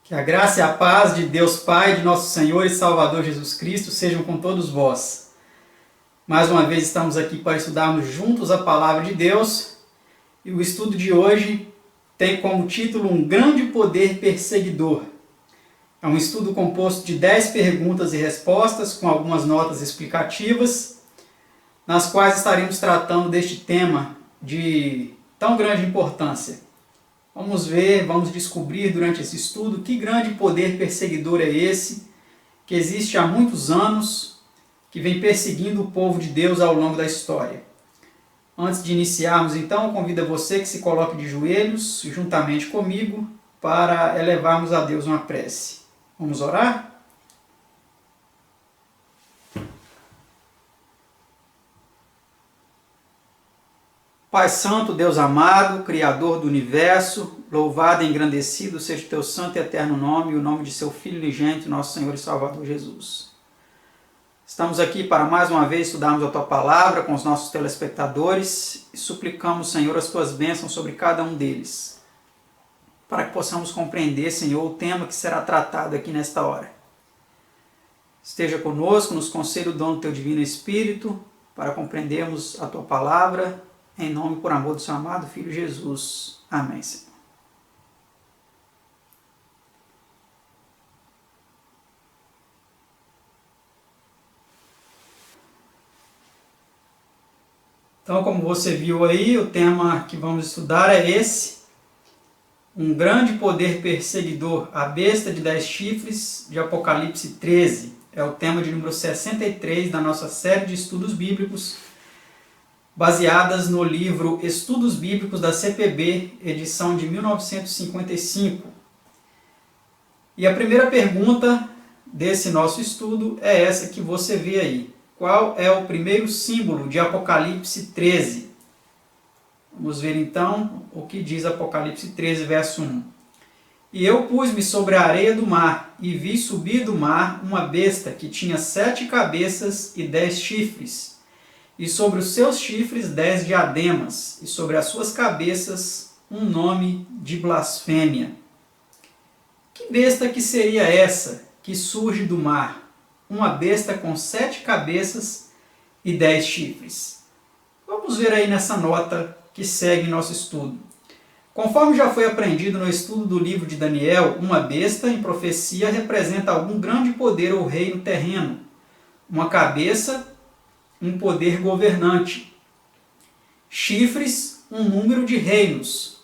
Que a graça e a paz de Deus Pai, de nosso Senhor e Salvador Jesus Cristo sejam com todos vós. Mais uma vez estamos aqui para estudarmos juntos a Palavra de Deus e o estudo de hoje tem como título Um Grande Poder Perseguidor. É um estudo composto de 10 perguntas e respostas com algumas notas explicativas, nas quais estaremos tratando deste tema de tão grande importância. Vamos ver, vamos descobrir durante esse estudo que grande poder perseguidor é esse, que existe há muitos anos, que vem perseguindo o povo de Deus ao longo da história. Antes de iniciarmos, então, eu convido a você que se coloque de joelhos, juntamente comigo, para elevarmos a Deus uma prece. Vamos orar? Pai Santo, Deus amado, Criador do Universo, louvado e engrandecido seja o teu santo e eterno nome e o nome de seu Filho unigênito, nosso Senhor e Salvador Jesus. Estamos aqui para mais uma vez estudarmos a tua palavra com os nossos telespectadores e suplicamos, Senhor, as tuas bênçãos sobre cada um deles, para que possamos compreender, Senhor, o tema que será tratado aqui nesta hora. Esteja conosco, nos conceda o dom do teu divino Espírito, para compreendermos a tua palavra, em nome e por amor do seu amado Filho Jesus. Amém, Senhor. Então, como você viu aí, o tema que vamos estudar é esse. Um grande poder perseguidor, a besta de 10 chifres, de Apocalipse 13. É o tema de número 63 da nossa série de estudos bíblicos, baseadas no livro Estudos Bíblicos da CPB, edição de 1955. E a primeira pergunta desse nosso estudo é essa que você vê aí. Qual é o primeiro símbolo de Apocalipse 13? Vamos ver então o que diz Apocalipse 13, verso 1. E eu pus-me sobre a areia do mar, e vi subir do mar uma besta que tinha 7 cabeças e 10 chifres, e sobre os seus chifres 10 diademas, e sobre as suas cabeças um nome de blasfêmia. Que besta que seria essa que surge do mar? Uma besta com 7 cabeças e 10 chifres. Vamos ver aí nessa nota que segue nosso estudo. Conforme já foi aprendido no estudo do livro de Daniel, uma besta em profecia representa algum grande poder ou reino terreno. Uma cabeça, um poder governante. Chifres, um número de reinos.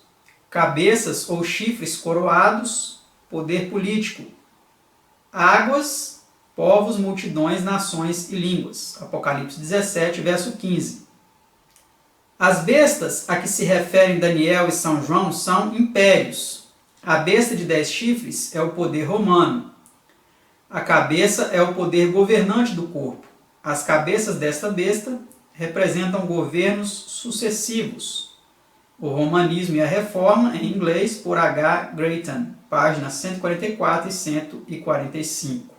Cabeças ou chifres coroados, poder político. Águas, povos, multidões, nações e línguas. Apocalipse 17, verso 15. As bestas a que se referem Daniel e São João são impérios. A besta de 10 chifres é o poder romano. A cabeça é o poder governante do corpo. As cabeças desta besta representam governos sucessivos. O romanismo e a reforma, em inglês, por H. Grayton, páginas 144 e 145.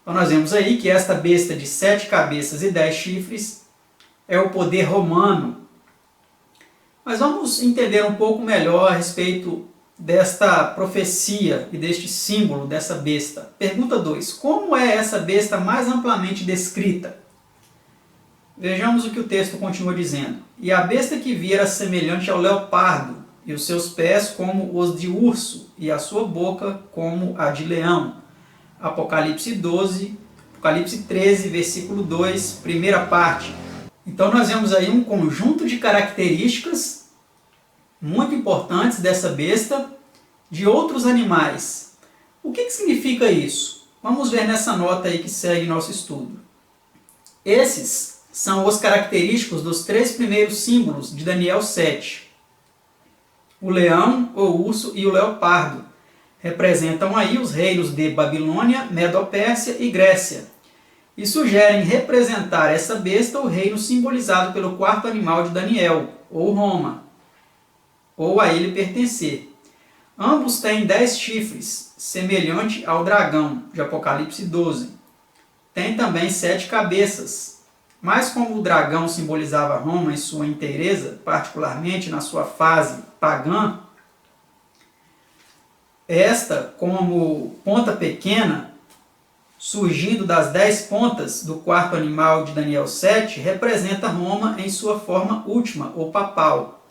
Então nós vemos aí que esta besta de 7 cabeças e 10 chifres é o poder romano. Mas vamos entender um pouco melhor a respeito desta profecia e deste símbolo dessa besta. Pergunta 2. Como é essa besta mais amplamente descrita? Vejamos o que o texto continua dizendo. E a besta que vi era semelhante ao leopardo, e os seus pés como os de urso, e a sua boca como a de leão. Apocalipse 12, Apocalipse 13, versículo 2, primeira parte. Então nós vemos aí um conjunto de características muito importantes dessa besta de outros animais. O que significa isso? Vamos ver nessa nota aí que segue nosso estudo. Esses são os característicos dos 3 primeiros símbolos de Daniel 7. O leão, o urso e o leopardo representam aí os reinos de Babilônia, Medo-Pérsia e Grécia, e sugerem representar essa besta o reino simbolizado pelo 4º animal de Daniel, ou Roma, ou a ele pertencer. Ambos têm 10 chifres, semelhante ao dragão, de Apocalipse 12. Tem também 7 cabeças, mas como o dragão simbolizava Roma em sua inteireza, particularmente na sua fase pagã, Esta, como ponta pequena, surgindo das 10 pontas do quarto animal de Daniel 7, representa Roma em sua forma última, ou papal.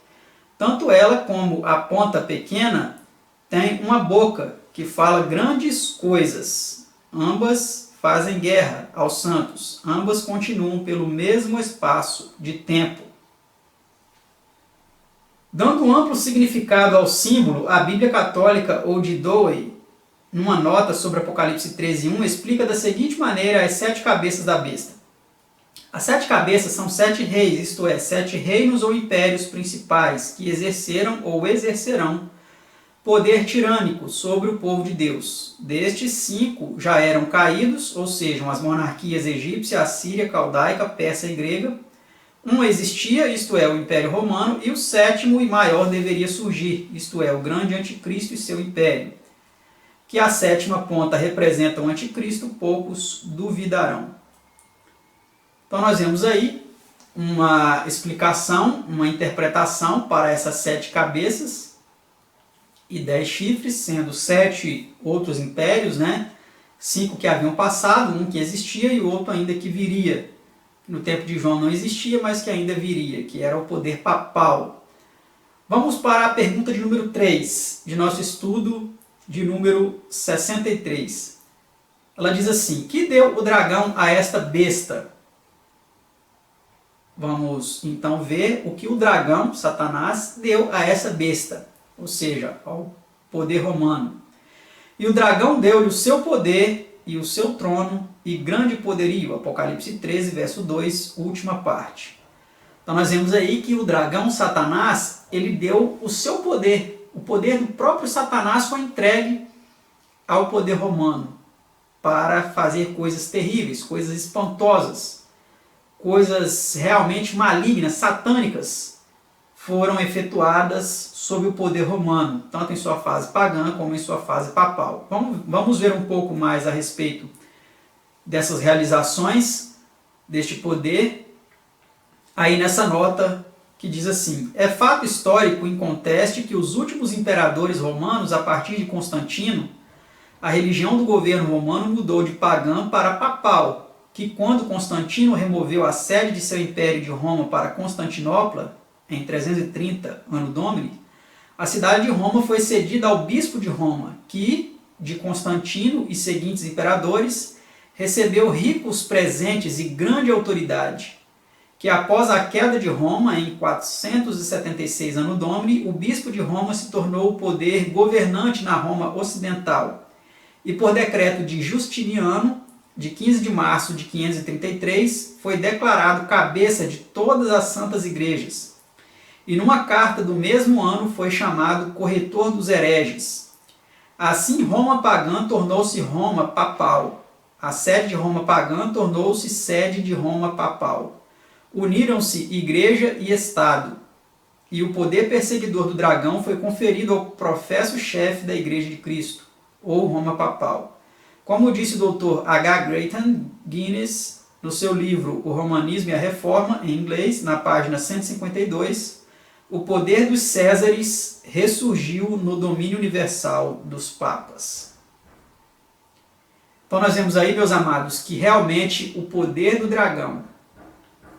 Tanto ela como a ponta pequena tem uma boca que fala grandes coisas. Ambas fazem guerra aos santos. Ambas continuam pelo mesmo espaço de tempo. Dando um amplo significado ao símbolo, a Bíblia Católica ou de Dewey, numa nota sobre Apocalipse 13:1, explica da seguinte maneira as 7 cabeças da besta. As 7 cabeças são 7 reis, isto é, 7 reinos ou impérios principais que exerceram ou exercerão poder tirânico sobre o povo de Deus. Destes 5 já eram caídos, ou seja, as monarquias egípcia, assíria, caldaica, persa e grega. Um existia, isto é, o Império Romano, e o 7º e maior deveria surgir, isto é, o grande anticristo e seu império. Que a 7ª ponta representa o anticristo, poucos duvidarão. Então nós vemos aí uma explicação, uma interpretação para essas 7 cabeças e 10 chifres, sendo 7 outros impérios, 5 que haviam passado, um que existia e outro ainda que viria. No tempo de João não existia, mas que ainda viria, que era o poder papal. Vamos para a pergunta de número 3, de nosso estudo de número 63. Ela diz assim: que deu o dragão a esta besta? Vamos então ver o que o dragão, Satanás, deu a essa besta, ou seja, ao poder romano. E o dragão deu-lhe o seu poder e o seu trono e grande poderio. Apocalipse 13, verso 2, última parte. Então nós vemos aí que o dragão, Satanás, ele deu o seu poder. O poder do próprio Satanás foi entregue ao poder romano para fazer coisas terríveis, coisas espantosas, coisas realmente malignas, satânicas, foram efetuadas sob o poder romano, tanto em sua fase pagã como em sua fase papal. Vamos ver um pouco mais a respeito dessas realizações, deste poder, aí nessa nota que diz assim: é fato histórico inconteste que os últimos imperadores romanos, a partir de Constantino, a religião do governo romano mudou de pagã para papal, que quando Constantino removeu a sede de seu império de Roma para Constantinopla, em 330 Anno Domini, a cidade de Roma foi cedida ao bispo de Roma, que, de Constantino e seguintes imperadores, recebeu ricos presentes e grande autoridade, que após a queda de Roma, em 476 Anno Domini, o bispo de Roma se tornou o poder governante na Roma ocidental, e por decreto de Justiniano, de 15 de março de 533, foi declarado cabeça de todas as santas igrejas. E numa carta do mesmo ano foi chamado corretor dos hereges. Assim, Roma pagã tornou-se Roma papal. A sede de Roma pagã tornou-se sede de Roma papal. Uniram-se igreja e Estado. E o poder perseguidor do dragão foi conferido ao professo chefe da Igreja de Cristo, ou Roma papal. Como disse o Dr. H. Grayton Guinness no seu livro O Romanismo e a Reforma, em inglês, na página 152, o poder dos Césares ressurgiu no domínio universal dos papas. Então nós vemos aí, meus amados, que realmente o poder do dragão,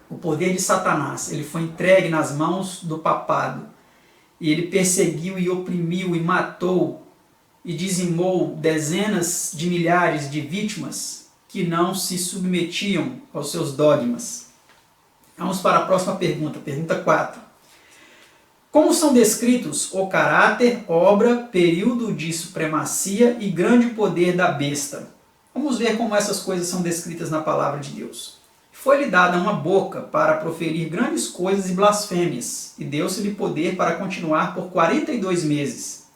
o poder de Satanás, ele foi entregue nas mãos do papado. E ele perseguiu e oprimiu e matou e dizimou dezenas de milhares de vítimas que não se submetiam aos seus dogmas. Vamos para a próxima pergunta, pergunta 4. Como são descritos o caráter, obra, período de supremacia e grande poder da besta? Vamos ver como essas coisas são descritas na palavra de Deus. Foi-lhe dada uma boca para proferir grandes coisas e blasfêmias, e deu-se-lhe poder para continuar por 42 meses.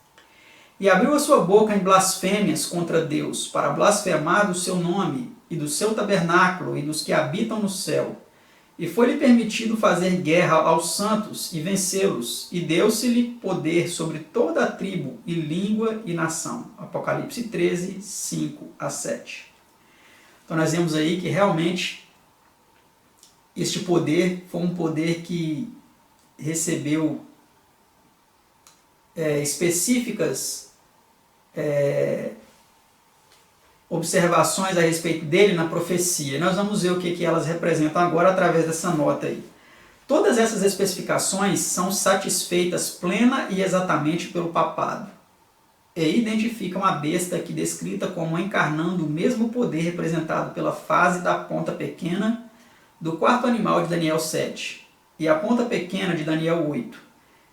E abriu a sua boca em blasfêmias contra Deus, para blasfemar do seu nome, e do seu tabernáculo, e dos que habitam no céu. E foi-lhe permitido fazer guerra aos santos e vencê-los, e deu-se-lhe poder sobre toda a tribo, e língua e nação. Apocalipse 13, 5 a 7. Então nós vemos aí que realmente este poder foi um poder que recebeu específicas observações a respeito dele na profecia. Nós vamos ver o que elas representam agora através dessa nota aí. Todas essas especificações são satisfeitas plena e exatamente pelo papado, e identificam a besta aqui descrita como encarnando o mesmo poder representado pela fase da ponta pequena do quarto animal de Daniel 7 e a ponta pequena de Daniel 8,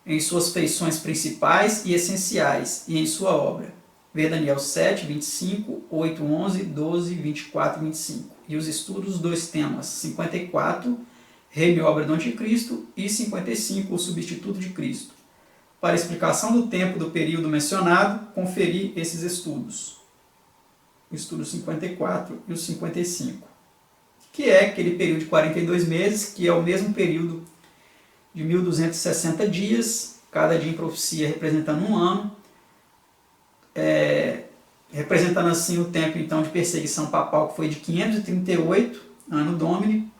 em suas feições principais e essenciais e em sua obra. Vê Daniel 7, 25, 8, 11, 12, 24 e 25. E os estudos dos dois temas, 54, reino e obra do Anticristo, e 55, o substituto de Cristo. Para a explicação do tempo do período mencionado, conferir esses estudos. O estudo 54 e o 55. Que é aquele período de 42 meses, que é o mesmo período de 1260 dias, cada dia em profecia representando um ano, representando assim o tempo então de perseguição papal, que foi de 538, ano Domini,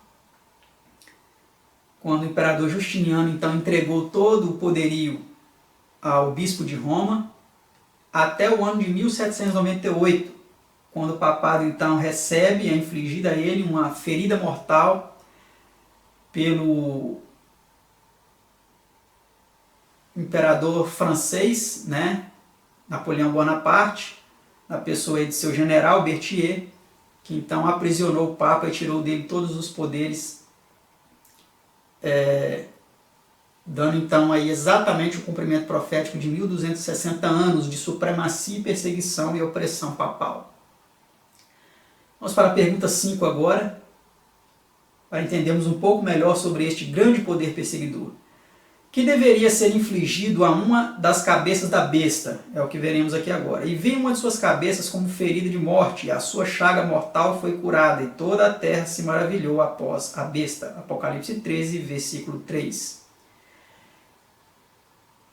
quando o imperador Justiniano então entregou todo o poderio ao bispo de Roma, até o ano de 1798, quando o papado então recebe, é infligida a ele uma ferida mortal pelo imperador francês, Napoleão Bonaparte, na pessoa de seu general Berthier, que então aprisionou o Papa e tirou dele todos os poderes, dando então aí exatamente o cumprimento profético de 1260 anos de supremacia, perseguição e opressão papal. Vamos para a pergunta 5 agora, para entendermos um pouco melhor sobre este grande poder perseguidor. Que deveria ser infligido a uma das cabeças da besta, é o que veremos aqui agora. E veio uma de suas cabeças como ferida de morte, e a sua chaga mortal foi curada, e toda a terra se maravilhou após a besta. Apocalipse 13, versículo 3.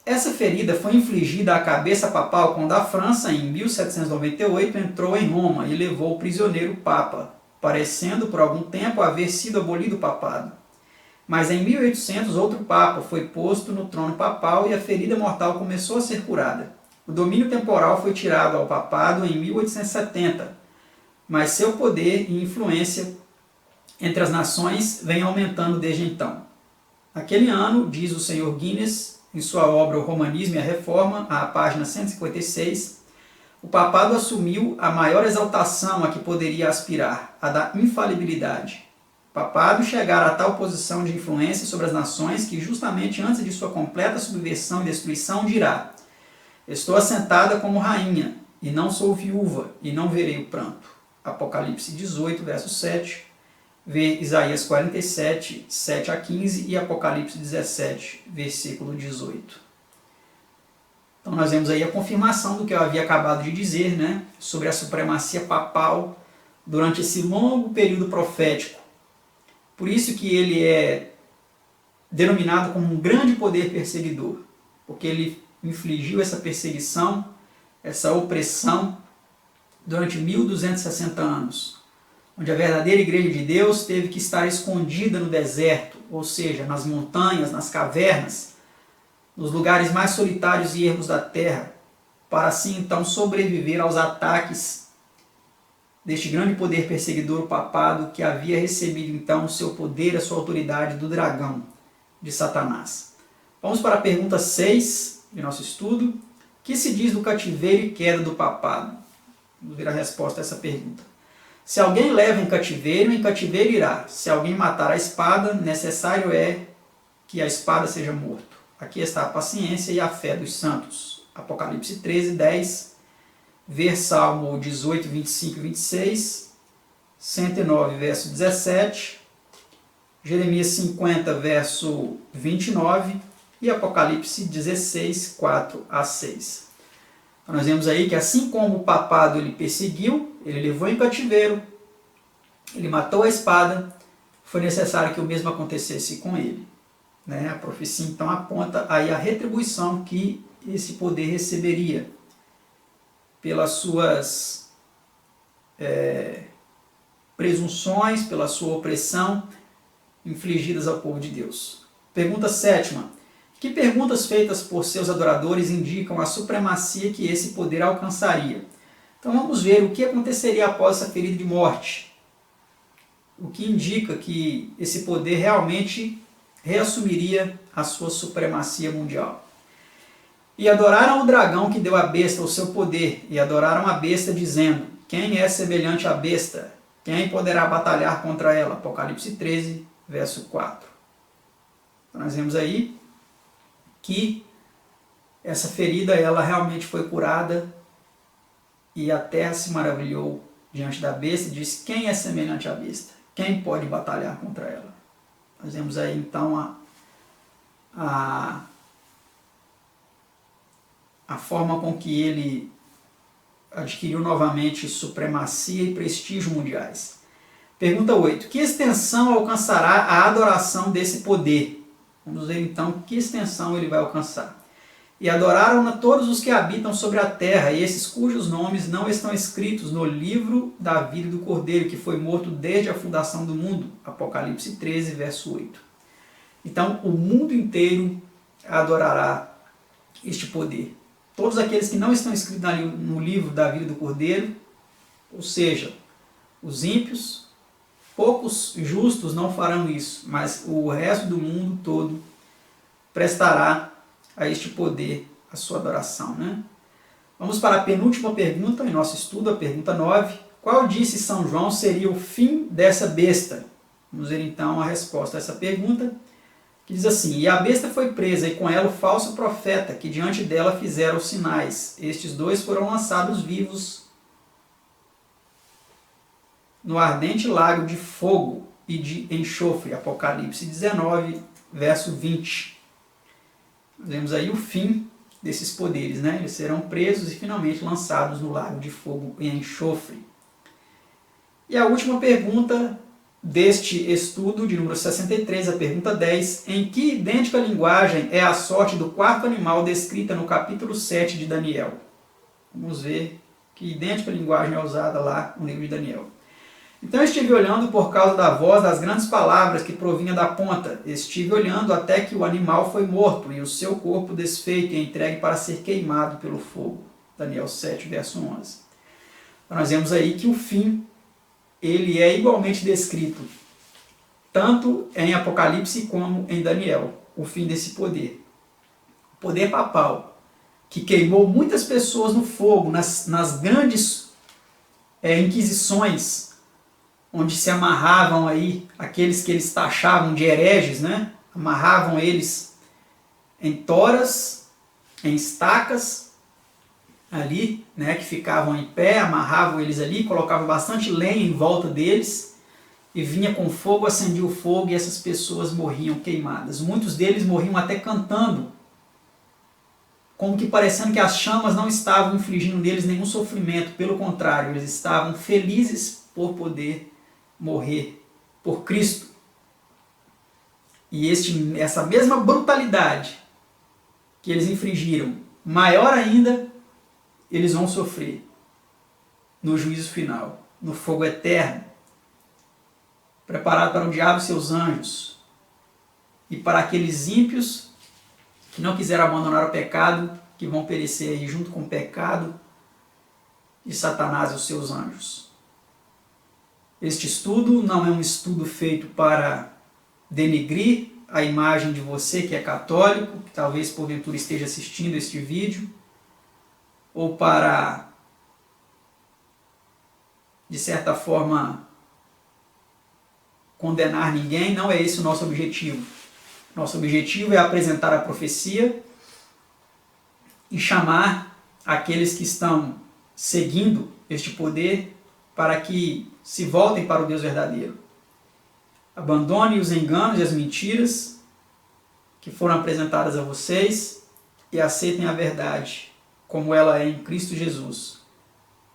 Essa ferida foi infligida à cabeça papal quando a França, em 1798, entrou em Roma e levou o prisioneiro Papa, parecendo por algum tempo haver sido abolido o papado. Mas em 1800 outro Papa foi posto no trono papal e a ferida mortal começou a ser curada. O domínio temporal foi tirado ao papado em 1870, mas seu poder e influência entre as nações vem aumentando desde então. Naquele ano, diz o Sr. Guinness, em sua obra O Romanismo e a Reforma, à página 156, o papado assumiu a maior exaltação a que poderia aspirar, a da infalibilidade. O papado chegara a tal posição de influência sobre as nações que, justamente antes de sua completa subversão e destruição, dirá: estou assentada como rainha, e não sou viúva, e não verei o pranto. Apocalipse 18, verso 7, vê Isaías 47, 7 a 15 e Apocalipse 17, versículo 18. Então nós vemos aí a confirmação do que eu havia acabado de dizer, sobre a supremacia papal durante esse longo período profético. Por isso que ele é denominado como um grande poder perseguidor, porque ele infligiu essa perseguição, essa opressão durante 1260 anos, onde a verdadeira igreja de Deus teve que estar escondida no deserto, ou seja, nas montanhas, nas cavernas, nos lugares mais solitários e ermos da terra, para assim então sobreviver aos ataques deste grande poder perseguidor, o papado, que havia recebido então o seu poder, a sua autoridade do dragão de Satanás. Vamos para a pergunta 6 de nosso estudo. O que se diz do cativeiro e queda do papado? Vamos ver a resposta a essa pergunta. Se alguém leva em cativeiro irá. Se alguém matar a espada, necessário é que a espada seja morto. Aqui está a paciência e a fé dos santos. Apocalipse 13, 10. Ver Salmo 18, 25 e 26, 109, verso 17, Jeremias 50, verso 29 e Apocalipse 16, 4 a 6. Então nós vemos aí que assim como o papado ele perseguiu, ele levou em cativeiro, ele matou a espada, foi necessário que o mesmo acontecesse com ele. A profecia então aponta aí a retribuição que esse poder receberia pelas suas presunções, pela sua opressão infligidas ao povo de Deus. Pergunta 7. Que perguntas feitas por seus adoradores indicam a supremacia que esse poder alcançaria? Então vamos ver o que aconteceria após essa ferida de morte. O que indica que esse poder realmente reassumiria a sua supremacia mundial. E adoraram o dragão que deu à besta o seu poder, e adoraram a besta, dizendo: quem é semelhante à besta? Quem poderá batalhar contra ela? Apocalipse 13, verso 4. Então, nós vemos aí que essa ferida ela realmente foi curada e a terra se maravilhou diante da besta e disse: quem é semelhante à besta? Quem pode batalhar contra ela? Nós vemos aí então a forma com que ele adquiriu novamente supremacia e prestígio mundiais. Pergunta 8. Que extensão alcançará a adoração desse poder? Vamos ver então que extensão ele vai alcançar. E adoraram-na todos os que habitam sobre a terra, e esses cujos nomes não estão escritos no livro da vida do Cordeiro, que foi morto desde a fundação do mundo. Apocalipse 13, verso 8. Então, o mundo inteiro adorará este poder. Todos aqueles que não estão escritos no livro da vida do Cordeiro, ou seja, os ímpios, poucos justos não farão isso, mas o resto do mundo todo prestará a este poder a sua adoração. Né? Vamos para a penúltima pergunta em nosso estudo, a pergunta 9. Qual, disse São João, seria o fim dessa besta? Vamos ver então a resposta a essa pergunta, que diz assim: e a besta foi presa, e com ela o falso profeta, que diante dela fizeram os sinais. Estes dois foram lançados vivos no ardente lago de fogo e de enxofre. Apocalipse 19, verso 20. Vemos aí o fim desses poderes, né? Eles serão presos e finalmente lançados no lago de fogo e enxofre. E a última pergunta deste estudo, de número 63, a pergunta 10, em que idêntica linguagem é a sorte do quarto animal descrita no capítulo 7 de Daniel? Vamos ver que idêntica linguagem é usada lá no livro de Daniel. Então eu estive olhando por causa da voz das grandes palavras que provinha da ponta. Estive olhando até que o animal foi morto e o seu corpo desfeito e entregue para ser queimado pelo fogo. Daniel 7, verso 11. Então, nós vemos aí que o fim ele é igualmente descrito, tanto em Apocalipse como em Daniel, o fim desse poder. O poder papal, que queimou muitas pessoas no fogo, nas grandes inquisições, onde se amarravam aí aqueles que eles taxavam de hereges, né? Amarravam eles em toras, em estacas, ali, né, que ficavam em pé, amarravam eles ali, colocavam bastante lenha em volta deles, e vinha com fogo, acendia o fogo e essas pessoas morriam queimadas. Muitos deles morriam até cantando, como que parecendo que as chamas não estavam infligindo neles nenhum sofrimento, pelo contrário, eles estavam felizes por poder morrer por Cristo. E essa mesma brutalidade que eles infligiram, maior ainda, eles vão sofrer no juízo final, no fogo eterno, preparado para o diabo e seus anjos, e para aqueles ímpios que não quiseram abandonar o pecado, que vão perecer aí junto com o pecado de Satanás e os seus anjos. Este estudo não é um estudo feito para denegrir a imagem de você que é católico, que talvez porventura esteja assistindo este vídeo, ou para, de certa forma, condenar ninguém. Não é esse o nosso objetivo. Nosso objetivo é apresentar a profecia e chamar aqueles que estão seguindo este poder para que se voltem para o Deus verdadeiro. Abandone os enganos e as mentiras que foram apresentadas a vocês e aceitem a verdade como ela é em Cristo Jesus,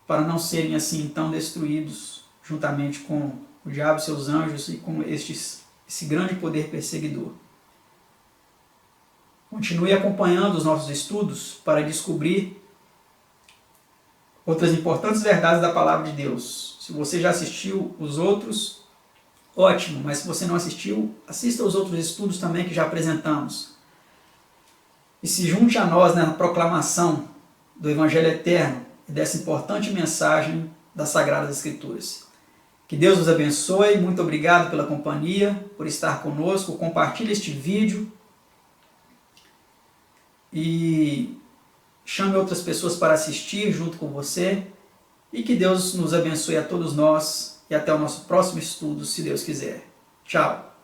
para não serem assim então destruídos juntamente com o diabo e seus anjos e com esse grande poder perseguidor. Continue acompanhando os nossos estudos para descobrir outras importantes verdades da Palavra de Deus. Se você já assistiu os outros, ótimo, mas se você não assistiu, assista aos outros estudos também que já apresentamos. e se junte a nós na proclamação do Evangelho Eterno e dessa importante mensagem das Sagradas Escrituras. Que Deus os abençoe, muito obrigado pela companhia, por estar conosco, compartilhe este vídeo e chame outras pessoas para assistir junto com você, e que Deus nos abençoe a todos nós, e até o nosso próximo estudo, se Deus quiser. Tchau!